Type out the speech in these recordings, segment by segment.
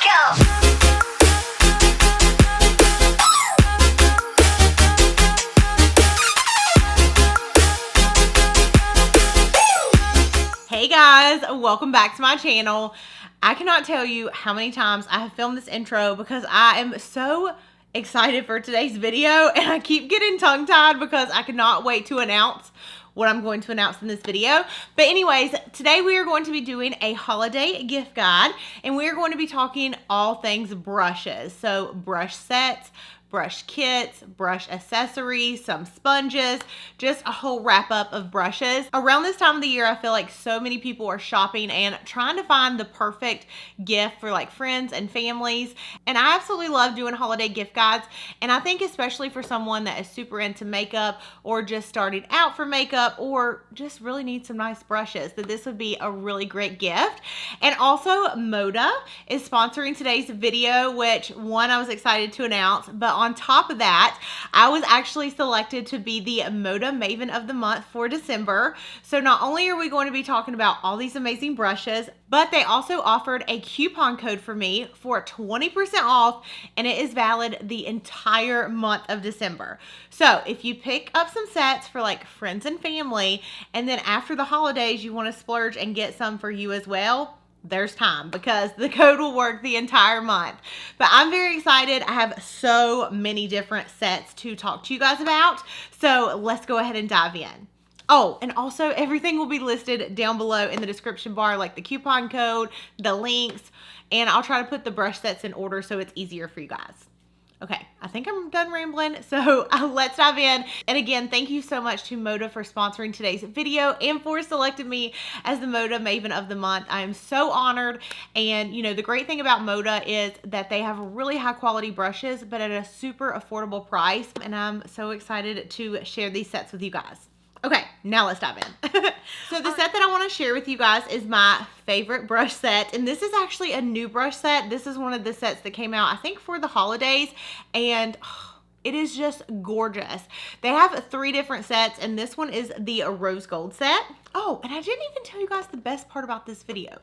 go. Hey guys, welcome back to my channel. I cannot tell you how many times I have filmed this intro because I am so excited for today's video and I keep getting tongue-tied because I cannot wait to announce what I'm going to announce in this video. But anyways, today we are going to be doing a holiday gift guide and we are going to be talking all things brushes. So brush sets, brush kits, brush accessories, some sponges, just a whole wrap up of brushes. Around this time of the year, I feel like so many people are shopping and trying to find the perfect gift for like friends and families. And I absolutely love doing holiday gift guides. And I think especially for someone that is super into makeup or just starting out for makeup or just really needs some nice brushes, that this would be a really great gift. And also MŌDA is sponsoring today's video, which one, I was excited to announce, but on top of that, I was actually selected to be the MŌDA Maven of the Month for December. So not only are we going to be talking about all these amazing brushes, but they also offered a coupon code for me for 20% off, and it is valid the entire month of December. So if you pick up some sets for like friends and family, and then after the holidays, you want to splurge and get some for you as well, there's time because the code will work the entire month. But I'm very excited. I have so many different sets to talk to you guys about. So let's go ahead and dive in. Oh, and also everything will be listed down below in the description bar, like the coupon code, the links, and I'll try to put the brush sets in order so it's easier for you guys. Okay, I think I'm done rambling, so let's dive in. And again, thank you so much to MŌDA for sponsoring today's video and for selecting me as the MŌDA Maven of the Month. I am so honored. And you know, the great thing about MŌDA is that they have really high quality brushes, but at a super affordable price. And I'm so excited to share these sets with you guys. Okay, now let's dive in. So the set that I want to share with you guys is my favorite brush set, and this is actually a new brush set. This is one of the sets that came out, I think, for the holidays, and it is just gorgeous. They have 3 different sets, and this one is the rose gold set. Oh, and I didn't even tell you guys the best part about this video.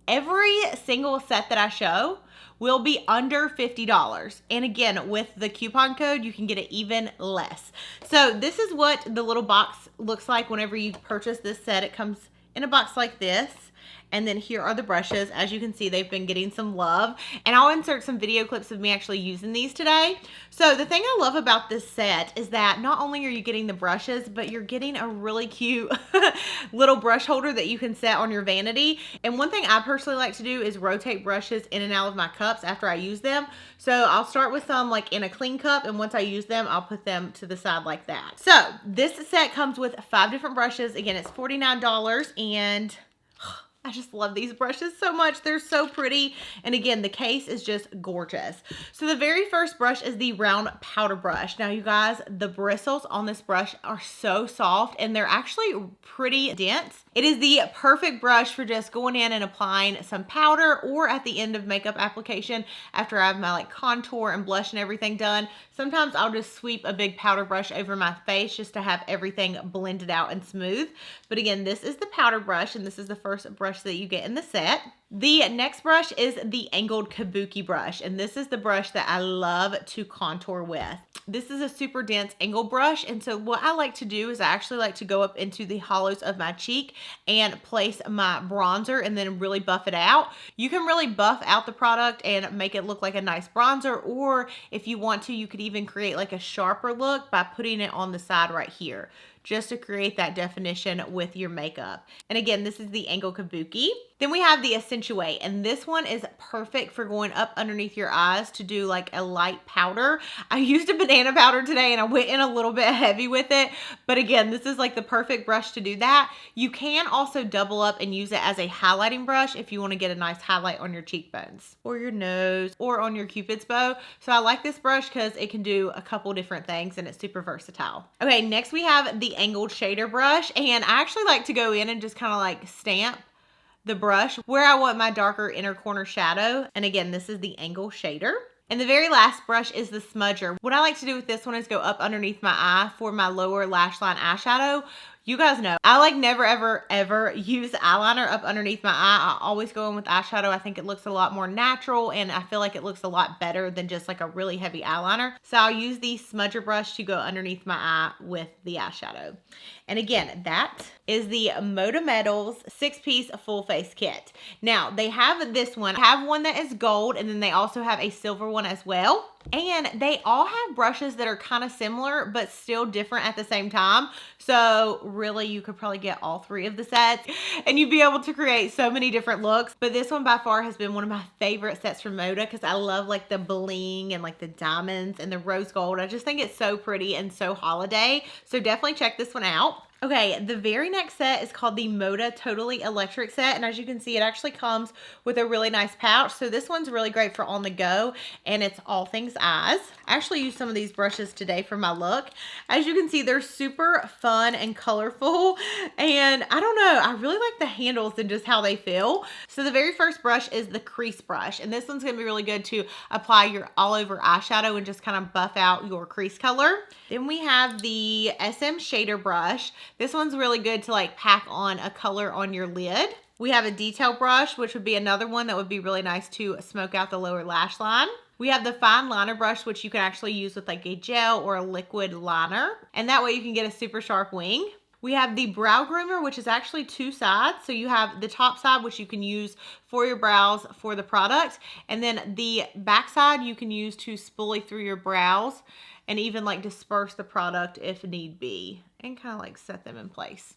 Every single set that I show will be under $50. And again, with the coupon code, you can get it even less. So this is what the little box looks like whenever you purchase this set. It comes in a box like this. And then here are the brushes. As you can see, they've been getting some love. And I'll insert some video clips of me actually using these today. So the thing I love about this set is that not only are you getting the brushes, but you're getting a really cute little brush holder that you can set on your vanity. And one thing I personally like to do is rotate brushes in and out of my cups after I use them. So I'll start with some like in a clean cup, and once I use them, I'll put them to the side like that. So this set comes with 5 different brushes. Again, it's $49, and I just love these brushes so much. They're so pretty. And again, the case is just gorgeous. So the very first brush is the round powder brush. Now you guys, the bristles on this brush are so soft and they're actually pretty dense. It is the perfect brush for just going in and applying some powder, or at the end of makeup application after I have my like contour and blush and everything done. Sometimes I'll just sweep a big powder brush over my face just to have everything blended out and smooth. But again, this is the powder brush, and this is the first brush that you get in the set. The next brush is the angled kabuki brush, and this is the brush that I love to contour with. This is a super dense angled brush, and so what I like to do is I actually like to go up into the hollows of my cheek and place my bronzer and then really buff it out. You can really buff out the product and make it look like a nice bronzer, or if you want to, you could even create like a sharper look by putting it on the side right here, just to create that definition with your makeup. And again, this is the angled kabuki. Then we have the accentuate, and this one is perfect for going up underneath your eyes to do like a light powder. I used a banana powder today and I went in a little bit heavy with it, but again, this is like the perfect brush to do that. You can also double up and use it as a highlighting brush if you want to get a nice highlight on your cheekbones or your nose or on your cupid's bow. So I like this brush because it can do a couple different things and it's super versatile. Okay, next we have the angled shader brush, and I actually like to go in and just kind of like stamp the brush where I want my darker inner corner shadow. And again, this is the angle shader. And the very last brush is the smudger. What I like to do with this one is go up underneath my eye for my lower lash line eyeshadow. You guys know, I like never ever use eyeliner up underneath my eye. I always go in with eyeshadow. I think it looks a lot more natural and I feel like it looks a lot better than just like a really heavy eyeliner. So I'll use the smudger brush to go underneath my eye with the eyeshadow. And again, that is the MŌDA Metals 6-piece full face kit. Now they have this one. I have one that is gold and then they also have a silver one as well. And they all have brushes that are kind of similar, but still different at the same time. So really you could probably get all 3 of the sets and you'd be able to create so many different looks. But this one by far has been one of my favorite sets from MŌDA because I love like the bling and like the diamonds and the rose gold. I just think it's so pretty and so holiday. So definitely check this one out. Okay, the very next set is called the MŌDA Totally Electric set. And as you can see, it actually comes with a really nice pouch. So this one's really great for on the go and it's all things eyes. I actually used some of these brushes today for my look. As you can see, they're super fun and colorful. And I don't know, I really like the handles and just how they feel. So the very first brush is the Crease brush. And this one's gonna be really good to apply your all over eyeshadow and just kind of buff out your crease color. Then we have the SM shader brush. This one's really good to like pack on a color on your lid. We have a detail brush, which would be another one that would be really nice to smoke out the lower lash line. We have the fine liner brush, which you can actually use with like a gel or a liquid liner. And that way you can get a super sharp wing. We have the brow groomer, which is actually 2 sides. So you have the top side, which you can use for your brows for the product. And then the back side you can use to spoolie through your brows and even like disperse the product if need be and kind of like set them in place.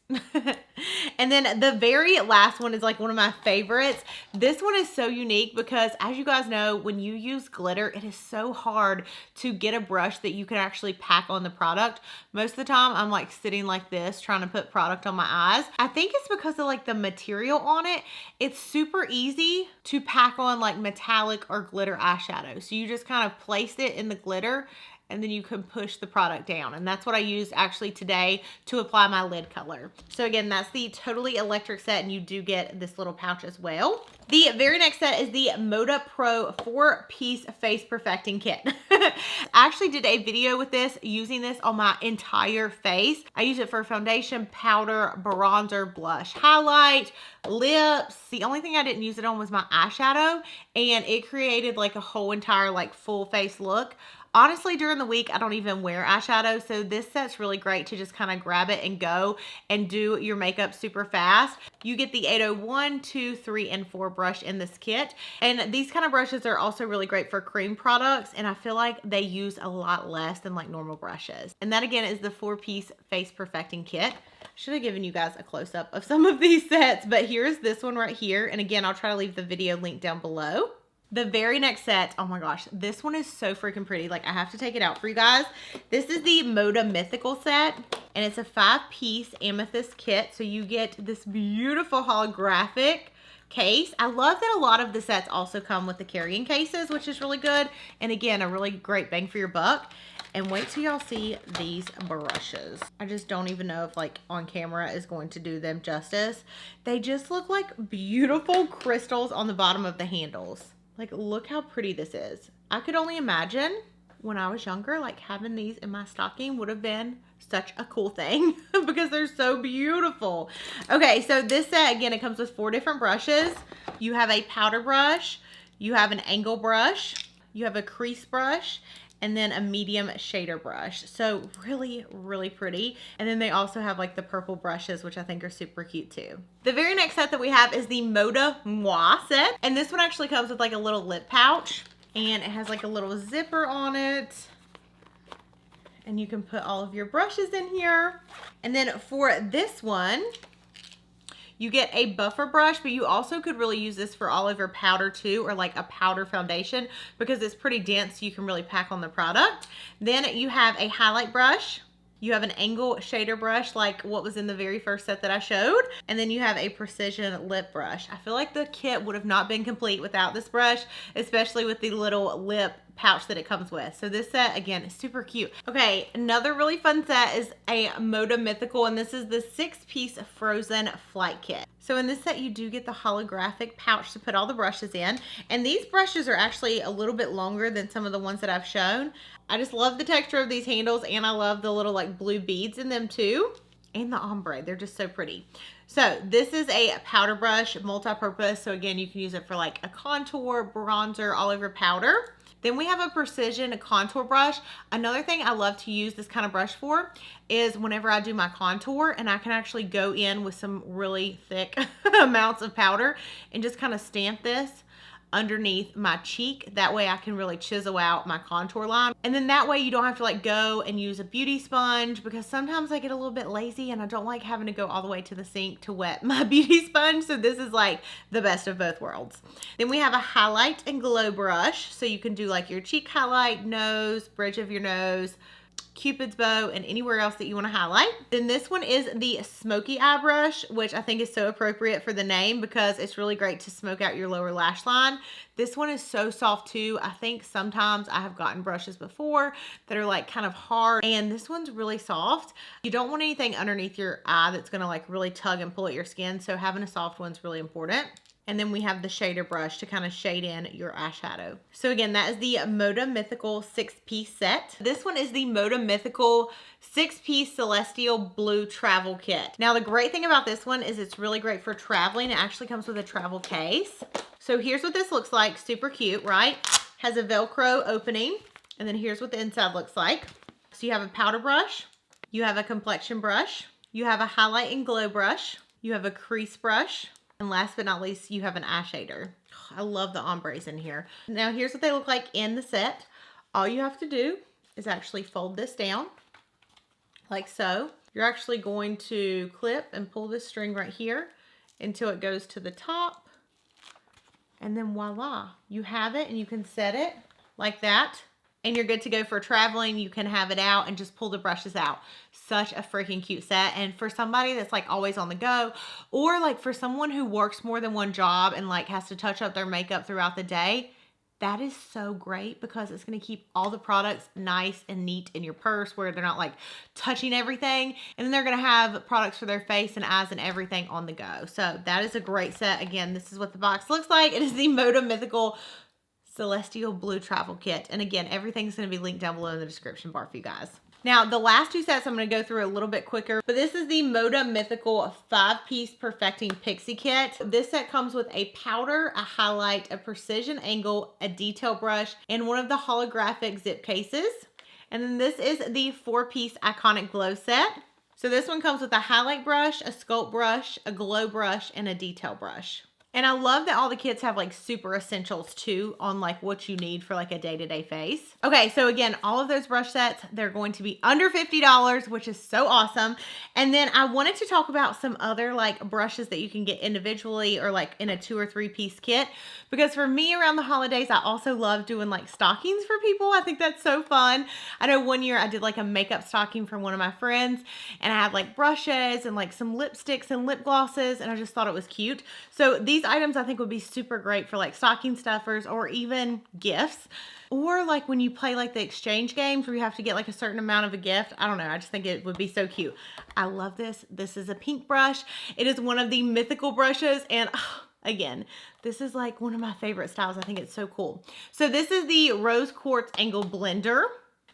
And then the very last one is like one of my favorites. This one is so unique because as you guys know, when you use glitter, it is so hard to get a brush that you can actually pack on the product. Most of the time I'm like sitting like this trying to put product on my eyes. I think it's because of like the material on it. It's super easy to pack on like metallic or glitter eyeshadow. So you just kind of place it in the glitter and then you can push the product down. And that's what I used actually today to apply my lid color. So again, that's the Totally Electric set and you do get this little pouch as well. The very next set is the MŌDA Pro 4-piece face perfecting kit. I actually did a video with this, using this on my entire face. I use it for foundation, powder, bronzer, blush, highlight, lips. The only thing I didn't use it on was my eyeshadow and it created like a whole entire like full face look. Honestly, during the week, I don't even wear eyeshadow, so this set's really great to just kind of grab it and go and do your makeup super fast. You get the 801, 2, 3, and 4 brush in this kit, and these kind of brushes are also really great for cream products, and I feel like they use a lot less than like normal brushes. And that again is the 4-piece face perfecting kit. Should have given you guys a close-up of some of these sets, but here's this one right here, and again, I'll try to leave the video link down below. The very next set, oh my gosh, this one is so freaking pretty. Like, I have to take it out for you guys. This is the MŌDA Mythical set, and it's a 5-piece amethyst kit. So you get this beautiful holographic case. I love that a lot of the sets also come with the carrying cases, which is really good. And again, a really great bang for your buck. And wait till y'all see these brushes. I just don't even know if like on camera is going to do them justice. They just look like beautiful crystals on the bottom of the handles. Like, look how pretty this is. I could only imagine when I was younger, like having these in my stocking would have been such a cool thing because they're so beautiful. Okay, so this set, again, it comes with 4 different brushes. You have a powder brush, you have an angle brush, you have a crease brush, and then a medium shader brush. So really, really pretty. And then they also have like the purple brushes, which I think are super cute too. The very next set that we have is the MWAH set. And this one actually comes with like a little lip pouch and it has like a little zipper on it. And you can put all of your brushes in here. And then for this one, you get a buffer brush, but you also could really use this for all of your powder too, or like a powder foundation because it's pretty dense. So you can really pack on the product. Then you have a highlight brush. You have an angle shader brush like what was in the very first set that I showed. And then you have a precision lip brush. I feel like the kit would have not been complete without this brush, especially with the little lip pouch that it comes with. So this set, again, is super cute. Okay, another really fun set is a MŌDA Mythical, and this is the 6-piece Frozen Flight Kit. So in this set, you do get the holographic pouch to put all the brushes in. And these brushes are actually a little bit longer than some of the ones that I've shown. I just love the texture of these handles, and I love the little like blue beads in them too. and the ombre. They're just so pretty. So this is a powder brush, multi-purpose. So again, you can use it for like a contour, bronzer, all over powder. Then we have a precision contour brush. Another thing I love to use this kind of brush for is whenever I do my contour, and I can actually go in with some really thick amounts of powder and just kind of stamp this underneath my cheek. That way I can really chisel out my contour line. And then that way you don't have to like go and use a beauty sponge, because sometimes I get a little bit lazy and I don't like having to go all the way to the sink to wet my beauty sponge. So this is like the best of both worlds. Then we have a highlight and glow brush. So you can do like your cheek highlight, nose, bridge of your nose, Cupid's bow, and anywhere else that you want to highlight. Then this one is the smoky eye brush, which I think is so appropriate for the name because it's really great to smoke out your lower lash line. This one is so soft too. I think sometimes I have gotten brushes before that are like kind of hard, and this one's really soft. You don't want anything underneath your eye that's going to like really tug and pull at your skin, so having a soft one's really important. And then we have the shader brush to kind of shade in your eyeshadow. So again, that is the MŌDA Mythical 6-piece set. This one is the MŌDA Mythical 6-piece Celestial Blue Travel Kit. Now the great thing about this one is it's really great for traveling. It actually comes with a travel case. So here's what this looks like. Super cute, right? Has a Velcro opening. And then here's what the inside looks like. So you have a powder brush. You have a complexion brush. You have a highlight and glow brush. You have a crease brush. And last but not least, you have an eye shader. I love the ombres in here. Now here's what they look like in the set. All you have to do is actually fold this down like so. You're actually going to clip and pull this string right here until it goes to the top. And then voila, you have it, and you can set it like that. And you're good to go for traveling. You can have it out and just pull the brushes out. Such a freaking cute set. And for somebody that's like always on the go, or like for someone who works more than one job and like has to touch up their makeup throughout the day, that is so great because it's going to keep all the products nice and neat in your purse where they're not like touching everything. And then they're going to have products for their face and eyes and everything on the go. So that is a great set. Again, this is what the box looks like. It is the MŌDA Mythical Celestial Blue Travel Kit. And again, everything's going to be linked down below in the description bar for you guys. Now, the last two sets I'm going to go through a little bit quicker, but this is the MŌDA Mythical 5-piece Perfecting Pixie Kit. This set comes with a powder, a highlight, a precision angle, a detail brush, and one of the holographic zip cases. And then this is the 4-piece Iconic Glow set. So this one comes with a highlight brush, a sculpt brush, a glow brush, and a detail brush. And I love that all the kits have like super essentials too on like what you need for like a day-to-day face. Okay, so again, all of those brush sets, they're going to be under $50, which is so awesome. And then I wanted to talk about some other like brushes that you can get individually or like in a 2 or 3 piece kit. Because for me around the holidays, I also love doing like stockings for people. I think that's so fun. I know one year I did like a makeup stocking for one of my friends, and I had like brushes and like some lipsticks and lip glosses, and I just thought it was cute. So these items I think would be super great for like stocking stuffers or even gifts, or like when you play like the exchange games where you have to get like a certain amount of a gift. I don't know, I just think it would be so cute. I love this. This is a pink brush. It is one of the mythical brushes, and again, this is like one of my favorite styles. I think it's so cool. So this is the Rose Quartz Angle Blender.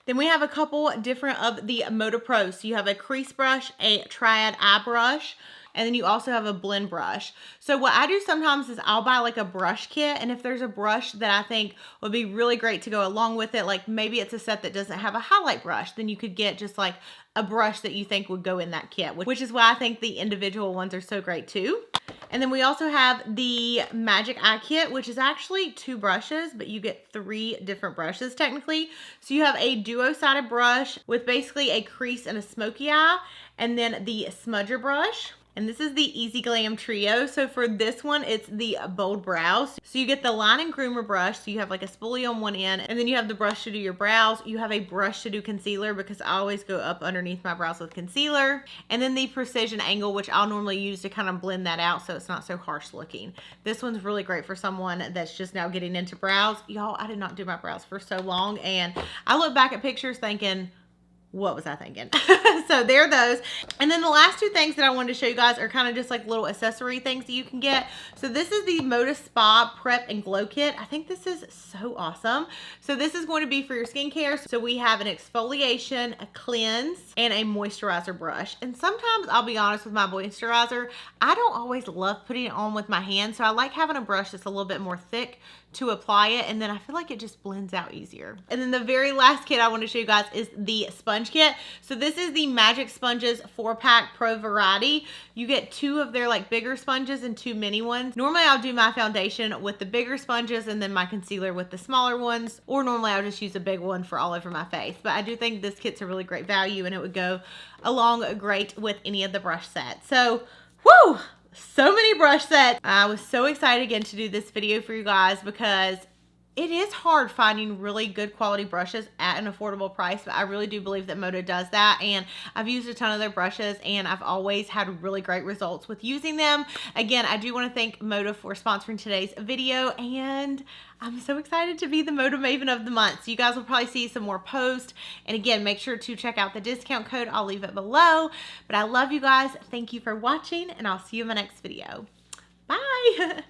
Then we have a couple different of the MŌDA Pros. So you have a crease brush, a Triad Eye brush, and then you also have a blend brush. So what I do sometimes is I'll buy like a brush kit, and if there's a brush that I think would be really great to go along with it, like maybe it's a set that doesn't have a highlight brush, then you could get just like a brush that you think would go in that kit, which is why I think the individual ones are so great too. And then we also have the Magic Eye Kit, which is actually 2 brushes, but you get 3 different brushes technically. So you have a duo-sided brush with basically a crease and a smoky eye, and then the smudger brush. And this is the EZGlam Trio. So for this one, it's the Bold Brows. So you get the line and groomer brush. So you have like a spoolie on one end, and then you have the brush to do your brows. You have a brush to do concealer, because I always go up underneath my brows with concealer. And then the precision angle, which I'll normally use to kind of blend that out so it's not so harsh looking. This one's really great for someone that's just now getting into brows. Y'all, I did not do my brows for so long, and I look back at pictures thinking, what was I thinking? So there are those. And then the last two things that I wanted to show you guys are kind of just like little accessory things that you can get. So this is the MŌDA Spa Prep and Glow Kit. I think this is so awesome. So this is going to be for your skincare. So we have an exfoliation, a cleanse, and a moisturizer brush. And sometimes, I'll be honest with my moisturizer, I don't always love putting it on with my hands. So I like having a brush that's a little bit more thick to apply it, and then I feel like it just blends out easier. And then the very last kit I want to show you guys is the sponge kit. So this is the Magic Sponges 4-pack Pro Variety. You get 2 of their like bigger sponges and 2 mini ones. Normally I'll do my foundation with the bigger sponges and then my concealer with the smaller ones, or normally I'll just use a big one for all over my face. But I do think this kit's a really great value, and it would go along great with any of the brush sets. So, whoo! So many brush sets. I was so excited again to do this video for you guys because it is hard finding really good quality brushes at an affordable price, but I really do believe that MŌDA does that, and I've used a ton of their brushes and I've always had really great results with using them. Again, I do want to thank MŌDA for sponsoring today's video, and I'm so excited to be the MŌDA Maven of the month. So you guys will probably see some more posts, and again, make sure to check out the discount code. I'll leave it below, but I love you guys. Thank you for watching, and I'll see you in my next video. Bye.